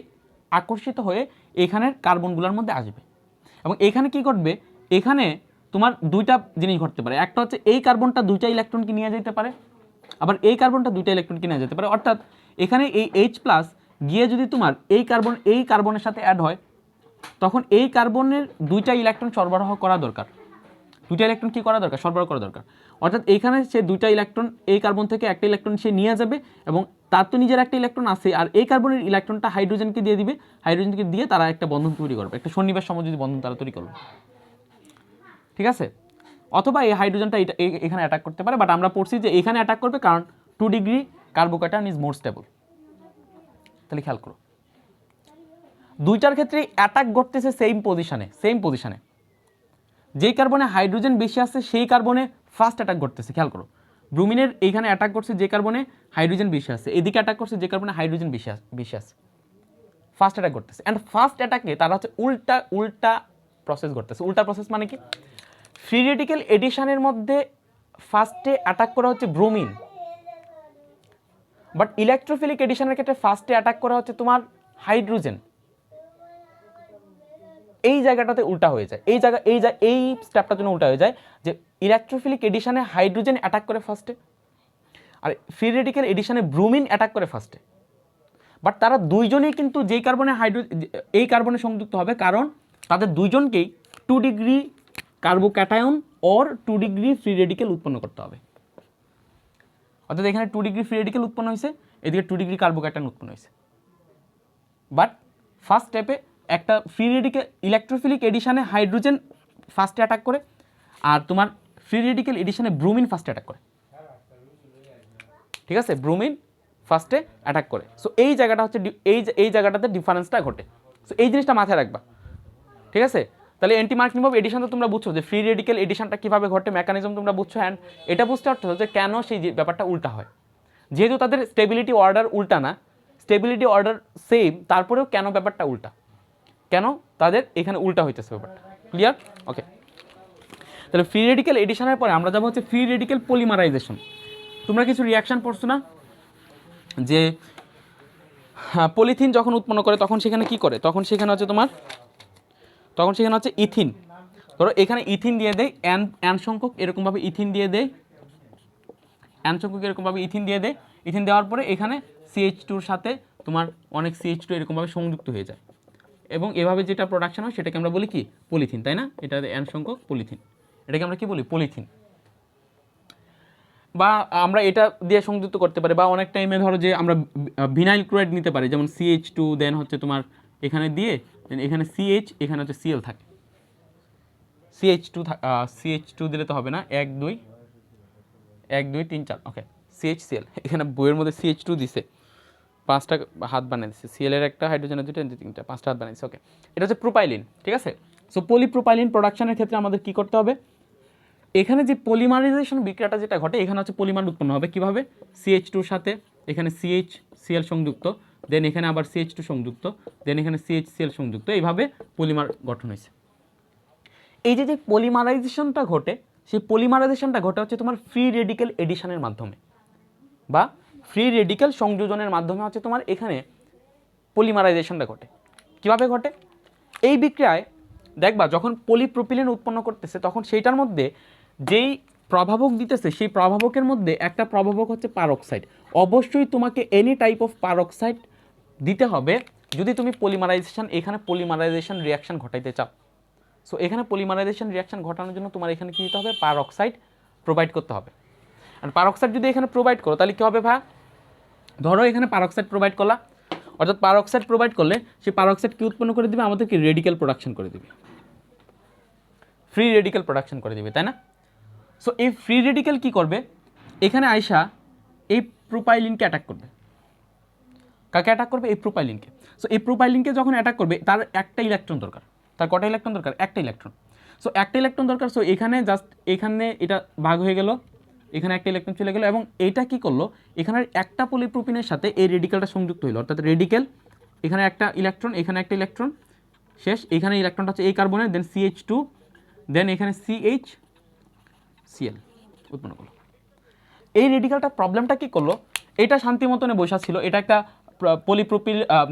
আকর্ষিত হয়ে এখানের কার্বনগুলোর মধ্যে আসবে, এবং এখানে কি ঘটবে? এখানে তোমার দুইটা জিনিস ঘটতে পারে। একটা হচ্ছে এই কার্বনটা দুইটা ইলেকট্রনকে নিয়ে যেতে পারে, আবার এই কার্বনটা দুইটা ইলেকট্রনকে নিয়ে যেতে পারে। অর্থাৎ এখানে এই H+ গিয়ে যদি তোমার এই কার্বনের সাথে অ্যাড হয় তখন এই কার্বনের দুইটা ইলেকট্রন সরবরাহ করা দরকার। দুইটা ইলেকট্রন কী করা দরকার? সরবরাহ করা দরকার। অর্থাৎ এইখানে সে দুইটা ইলেকট্রন এই কার্বন থেকে একটা ইলেকট্রন সে নিয়ে যাবে, এবং তার তো নিজের একটা ইলেকট্রন আছে, আর এই কার্বনের ইলেকট্রনটা হাইড্রোজেনকে দিয়ে দিবে, হাইড্রোজেনকে দিয়ে তারা একটা বন্ধন তৈরি করবে, একটা সন্নিবেশ সমযোজী বন্ধন তারা তৈরি করবে। ঠিক আছে? অথবা এই হাইড্রোজেনটা এখানে অ্যাটাক করতে পারে, বাট আমরা পড়ছি যে এখানে অ্যাটাক করবে কারণ 2 degree carbocation is more stable. তাহলে খেয়াল করো দুইটার ক্ষেত্রে অ্যাটাক ঘটতেছে সেম পজিশনে। যেই কার্বনে হাইড্রোজেন বেশি আছে সেই কার্বনে ফার্স্ট অ্যাটাক ঘটতেছে। খেয়াল করো ব্রোমিনের এইখানে অ্যাটাক করছে যে কার্বনে হাইড্রোজেন বেশি আছে, এদিকে অ্যাটাক করছে যে কার্বনে হাইড্রোজেন বেশি আছে, ফার্স্ট অ্যাটাক ঘটতেছে। অ্যান্ড ফার্স্ট অ্যাটাকে তারা হচ্ছে উল্টা প্রসেস ঘটতেছে। উল্টা প্রসেস মানে কি? ফ্রি রেডিকেল এডিশনের মধ্যে ফার্স্টে অ্যাটাক করা হচ্ছে ব্রোমিন, বাট ইলেকট্রোফিলিক এডিশনের ক্ষেত্রে ফার্স্টে অ্যাটাক করা হচ্ছে তোমার হাইড্রোজেন। এই জায়গাটাতে উল্টা হয়ে যায়, এই স্টেপটার জন্য উল্টা হয়ে যায় যে ইলেকট্রোফিলিক এডিশনে হাইড্রোজেন অ্যাটাক করে ফার্স্টে, আর ফ্রি রেডিকেল এডিশনে ব্রোমিন অ্যাটাক করে ফার্স্টে। বাট তারা দুইজনেই কিন্তু যেই কার্বনে এই কার্বনে সংযুক্ত হবে, কারণ তাদের দুইজনকেই 2 degree carbocation or 2 degree free radical উৎপন্ন করতে হবে। অর্থাৎ এখানে 2 ডিগ্রি ফ্রি রেডিকেল উৎপন্ন হয়েছে, এদিকে 2 ডিগ্রি কার্বোক্যাটায়ন উৎপন্ন হয়েছে। বাট ফার্স্ট স্টেপে একটা ফ্রি রেডিকেল ইলেকট্রোফিলিক এডিশনে হাইড্রোজেন ফার্স্টে অ্যাটাক করে, আর তোমার ফ্রি রেডিকেল এডিশনে ব্রোমিন ফার্স্টে অ্যাটাক করে, ঠিক আছে, ব্রোমিন ফার্স্টে অ্যাটাক করে। সো এই জায়গাটা হচ্ছে এই জায়গাটাতে ডিফারেন্সটা ঘটে। সো এই জিনিসটা মাথায় রাখবা, ঠিক আছে। তাহলে অ্যান্টি মার্কিং মুভ এডিশন তো তোমরা বুঝছো যে ফ্রি রেডিকেল এডিশনটা কীভাবে ঘটে, মেকানিজম তোমরা বুঝছো, অ্যান্ড এটা বুঝতে পারছো যে কেন সেই ব্যাপারটা উল্টা হয়। যেহেতু তাদের স্টেবিলিটি অর্ডার উল্টা না, স্টেবিলিটি অর্ডার সেম, তারপরেও কেন ব্যাপারটা উল্টা, কেন তাদের এখানে উল্টা হইতেছে ব্যাপারটা, ক্লিয়ার? ওকে, তাহলে ফ্রি রেডিকেল এডিশনের পরে আমরা যাবো হচ্ছে ফ্রি রেডিকেল পলিমারাইজেশন। তোমরা কিছু রিয়াকশান পড়ছো না যে পলিথিন যখন উৎপন্ন করে তখন সেখানে কি করে, তখন সেখানে হচ্ছে ইথিন, ধরো এখানে ইথিন দিয়ে দেয় অ্যান সংখ্যক এরকমভাবে ইথিন দিয়ে দেয়, ইথিন দেওয়ার পরে এখানে CH2-র সাথে তোমার অনেক CH2 এরকমভাবে সংযুক্ত হয়ে যায়, এবং এভাবে যেটা প্রোডাকশন হয় সেটাকে আমরা বলি কি, পলিথিন, তাই না? এটা অ্যান সংখ্যক পলিথিন, এটাকে আমরা কি বলি, পলিথিন। বা আমরা এটা দিয়ে সংযুক্ত করতে পারি, বা অনেক টাইমে ধরো যে আমরা ভিনাইল ক্লোরাইড নিতে পারি, যেমন CH2 দেন হচ্ছে তোমার এখানে দিয়ে, দেন এখানে CH, এখানে হচ্ছে Cl থাকে, CH2 দিলে তো হবে না, 1 2 3 4, ওকে, CHCl, এখানে বইয়ের মধ্যে CH2 দিছে, 5টা হাত বানিয়ে দিচ্ছে, Cl এর একটা, হাইড্রোজেনের 2টা, 3টা, 5টা হাত বানিয়ে দিচ্ছে, ওকে। এটা হচ্ছে প্রোপাইলিন, ঠিক আছে। সো পলিপ্রোপাইলিন প্রোডাকশনের ক্ষেত্রে আমাদের কি করতে হবে, এখানে যে পলিমারাইজেশন বিক্রিয়াটা যেটা ঘটে, এখানে হচ্ছে পলিমার উৎপন্ন হবে কিভাবে, CH2-র সাথে এখানে CHCl সংযুক্ত, দেন এখানে আবার CH2 সংযুক্ত, দেন এখানে CHCl সংযুক্ত, এইভাবে পলিমার গঠন হয়েছে। এই যে পলিমারাইজেশনটা ঘটে, সেই পলিমারাইজেশনটা ঘটে হচ্ছে তোমার ফ্রি রেডিকেল এডিশনের মাধ্যমে, বা ফ্রি রেডিকেল সংযোজনের মাধ্যমে হচ্ছে তোমার এখানে পলিমারাইজেশনটা ঘটে। কিভাবে ঘটে, এই বিক্রিয়ায় দেখবা যখন পলিপ্রোপিলিন উৎপন্ন করতেছে তখন সেইটার মধ্যে যেই প্রভাবক দিতেছে, সেই প্রভাবকের মধ্যে একটা প্রভাবক হচ্ছে পারক্সাইড। অবশ্যই তোমাকে এনি টাইপ অফ পারক্সাইড দিতে হবে যদি তুমি এখানে পলিমারাইজেশন রিয়াকশন ঘটাইতে চাও। সো এখানে পলিমারাইজেশন রিয়াকশন ঘটানোর জন্য তোমার এখানে কী দিতে হবে, পারক্সাইড প্রোভাইড করতে হবে। আর পারক্সাইড যদি এখানে প্রোভাইড করো তাহলে কী হবে ভাই, ধরো এখানে পারক্সাইড প্রোভাইড করলা, অর্থাৎ পারক্সাইড প্রোভাইড করলে সেই পারক্সাইড কি উৎপন্ন করে দিবে, আমাদেরকে রেডিকেল প্রোডাকশন করে দিবে, ফ্রি রেডিকেল প্রোডাকশন করে দিবে, তাই না? সো এই ফ্রি রেডিকেল কি করবে, এখানে আইসা এই প্রোপাইলিনকে অ্যাটাক করবে। কাকে অ্যাটাক করবে, এই প্রোপাইলিনকে। সো এই প্রোপাইলিনকে যখন অ্যাটাক করবে তার একটা ইলেকট্রন দরকার, তার কটা ইলেকট্রন দরকার, একটা ইলেকট্রন। সো একটা ইলেকট্রন দরকার, সো এখানে জাস্ট এখানে এটা ভাগ হয়ে গেল, এখানে একটা ইলেকট্রন চলে গেল, এবং এইটা কি করলো, এখানের একটা পলিপ্রোপিনের সাথে এই রেডিকেলটা সংযুক্ত হলো, অর্থাৎ রেডিকেল, এখানে একটা ইলেকট্রন, এখানে একটা ইলেকট্রন, শেষ, এখানে ইলেকট্রনটা হচ্ছে এই কার্বনের, দেন CH2, দেন এখানে CHCl উৎপন্ন করলো। এই রেডিকেলটার প্রবলেমটা কি করলো, এটা শান্তি মতনে বসা ছিল, এটা একটা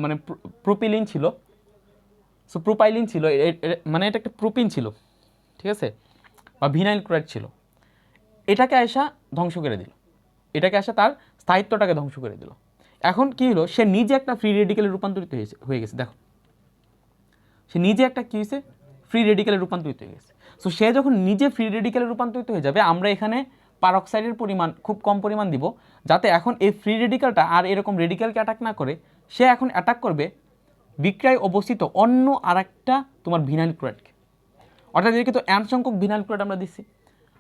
মানে প্রোপিলিন ছিল, সো প্রোপাইলিন ছিল, মানে এটা একটা প্রোপিন ছিল, ঠিক আছে, বা ভিনাইল ক্লোরাইড ছিল, এটাকে আসা ধ্বংস করে দিল, এটাকে আসা তার স্থায়িত্বটাকে ধ্বংস করে দিল। এখন কি হলো, সে নিজে একটা ফ্রি রেডিকেলে রূপান্তরিত হয়ে গেছে, দেখো সে নিজে একটা কী হয়েছে, ফ্রি রেডিকেলে রূপান্তরিত হয়ে গেছে। সো সে যখন নিজে ফ্রি রেডিকেলে রূপান্তরিত হয়ে যাবে, আমরা এখানে পারক্সাইডের পরিমাণ খুব কম পরিমাণ দিব, যাতে এখন এই ফ্রি রেডিকেলটা আর এরকম রেডিকেলকে অ্যাটাক না করে, সে এখন অ্যাটাক করবে বিক্রিয়ায় অবস্থিত অন্য আরেকটা তোমার ভিনাইল ক্লোরাইডকে, অর্থাৎ এদিকে তো অ্যান সংখ্যক ভিনাইল ক্লোরাইড আমরা দিচ্ছি।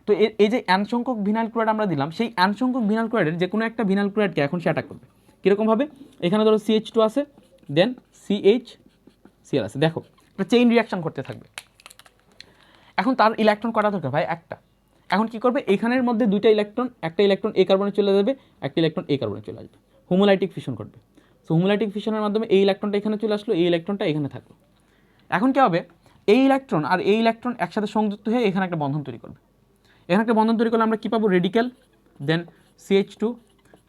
তো এই যে অ্যান সংখ্যক ভিনাইল ক্লোরাইড আমরা দিলাম, সেই অ্যান সংখ্যক ভিনাইল ক্লোরাইডের যে কোনো একটা ভিনাইল ক্লোরাইডকে এখন সে অ্যাটাক করবে। কীরকমভাবে, এখানে ধরো CH2 আছে, দেন CHCl আছে, দেখো একটা চেইন রিয়াকশন করতে থাকবে। এখন তার ইলেকট্রন কটা দরকার ভাই, একটা। এখন কি করবে, এখানের মধ্যে দুইটা ইলেকট্রন, একটা ইলেকট্রন এই কার্বনে চলে যাবে, একটা ইলেকট্রন এই কার্বনে চলে আসবে, হোমোলাইটিক ফিশন করবে। সো হোমোলাইটিক ফিশনের মাধ্যমে এই ইলেকট্রনটা এখানে চলে আসলো, এই ইলেকট্রনটা এখানে থাকলো। এখন কী হবে, এই ইলেকট্রন আর এই ইলেকট্রন একসাথে সংযুক্ত হয়ে এখানে একটা বন্ধন তৈরি করবে। এখানে একটা বন্ধন তৈরি করলে আমরা কী পাবো, রেডিকেল, দেন CH2,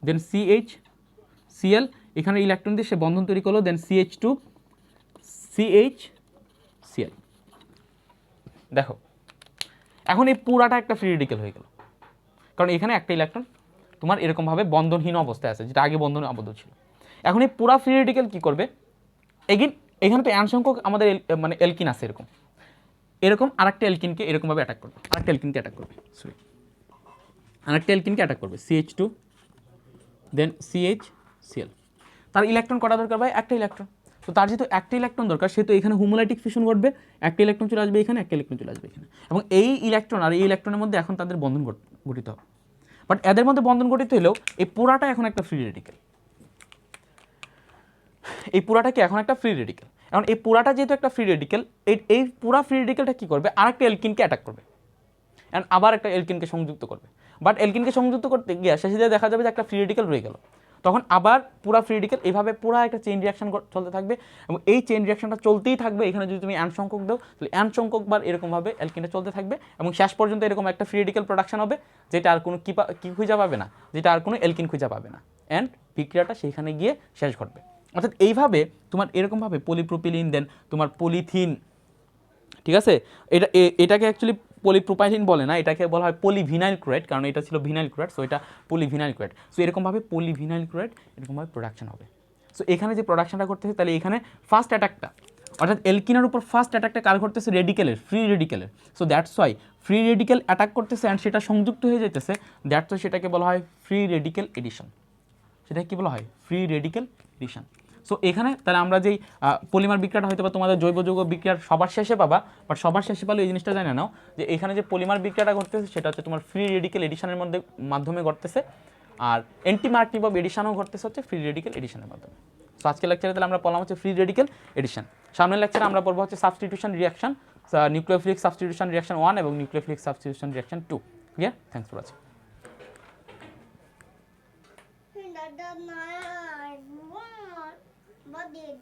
দেন CHCl, এখানে ইলেকট্রন দিয়ে সে বন্ধন তৈরি করলো, দেন CH2 CHCl। দেখো এখন এই পুরাটা একটা ফ্রি রেডিকেল হয়ে গেল, কারণ এখানে একটা ইলেকট্রন তোমার এরকমভাবে বন্ধনহীন অবস্থায় আছে, যেটা আগে বন্ধনে আবদ্ধ ছিল। এখন এই পুরা ফ্রি রেডিকেল কী করবে, এখানে তো অ্যান সংখ্যক আমাদের মানে এলকিন আছে, এরকম আরেকটা এলকিনকে এরকমভাবে অ্যাটাক করবে, আরেকটা এলকিনকে অ্যাটাক করবে, CH2, দেন CHCl। তার ইলেকট্রন কটা দরকার ভাই, একটা ইলেকট্রন। সো তার যেহেতু একটা ইলেকট্রন দরকার সেহেতু এখানে হোমোলাইটিক ফিউশন ঘটবে, একটা ইলেকট্রন চলে আসবে এখানে, একটা ইলেকট্রন চলে আসবে এখানে, এবং এই ইলেকট্রন আর এই ইলেকট্রনের মধ্যে এখন তাদের বন্ধন গঠিত হবে। বাট এদের মধ্যে বন্ধন গঠিত হলেও এই পুরাটা এখন একটা ফ্রি রেডিক্যাল, এই পুরাটা কি এখন একটা ফ্রি রেডিক্যাল। এখন এই পুরাটা যেহেতু একটা ফ্রি রেডিক্যাল, এই পুরা ফ্রি রেডিক্যালটা কী করবে, আরেকটা এলকিনকে অ্যাটাক করবে অ্যান্ড আবার একটা এলকিনকে সংযুক্ত করবে। বাট এলকিনকে সংযুক্ত করতে গিয়ে শেষে দেখা যাবে যে একটা ফ্রি রেডিক্যাল রয়ে গেল, তখন আবার পুরা ফ্রি রেডিক্যাল এইভাবে পুরা একটা চেইন রিয়াকশন চলতে থাকবে, এবং এই চেইন রিয়াকশনটা চলতেই থাকবে। এখানে যদি তুমি অ্যান সংখ্যক দাও তাহলে অ্যান সংখ্যকবার এরকমভাবে অ্যালকিনটা চলতে থাকবে, এবং শেষ পর্যন্ত এরকম একটা ফ্রি রেডিক্যাল প্রোডাকশন হবে যেটা আর কোনো কি খুঁজে পাবে না, যেটা আর কোনো এলকিন খুঁজে পাবে না, অ্যান্ড বিক্রিয়াটা সেইখানে গিয়ে শেষ ঘটবে। অর্থাৎ এইভাবে তোমার এরকমভাবে পলিপ্রোপিলিন, দেন তোমার পলিথিন, ঠিক আছে, এটাকে অ্যাকচুয়ালি পলিপ্রোপাইলিন বলে না, এটাকে বলা হয় পলিভিনাইল ক্লোরাইড, কারণ এটা ছিল ভিনাইল ক্লোরাইড, সো এটা পলিভিনাইল ক্লোরাইড। সো এরকমভাবে পলিভিনাইল ক্লোরাইড এরকমভাবে প্রোডাকশন হবে। সো এখানে যে প্রোডাকশনটা করতেছে, তাহলে এখানে ফার্স্ট অ্যাটাকটা, অর্থাৎ এলকিনের উপর ফার্স্ট অ্যাটাকটা কার করতেছে, রেডিকেলের, ফ্রি রেডিকেলের। So that's why free radical attack করতেছে অ্যান্ড সেটা সংযুক্ত হয়ে যেতেছে, দ্যাটস ওয়াই সেটাকে বলা হয় ফ্রি রেডিকেল এডিশন। সেটা কি বলা হয়, ফ্রি রেডিকেল এডিশন। সো এখানে তাহলে আমরা যেই পলিমার বিক্রিয়াটা হয়তো বা তোমাদের জৈব যৌগ বিক্রিয়ার সবার শেষে পাবা, বাট সবার শেষে পালে এই জিনিসটা জানে নাও যে এখানে যে পলিমার বিক্রিয়াটা ঘটতেছে সেটা হচ্ছে তোমার ফ্রি রেডিকেল এডিশনের মাধ্যমে ঘটতেছে, আর অ্যান্টিমার্টিভ অফ এডিশনও ঘটতেছে হচ্ছে ফ্রি রেডিকেল এডিশনের মাধ্যমে। সো আজকের লেকচারে তাহলে আমরা পড়লাম হচ্ছে ফ্রি রেডিকেল এডিশন। সামনের লেকচারে আমরা পড়বো হচ্ছে substitution reaction, nucleophilic substitution reaction 1 এবং nucleophilic substitution reaction 2। Clear? Thanks for watching. What did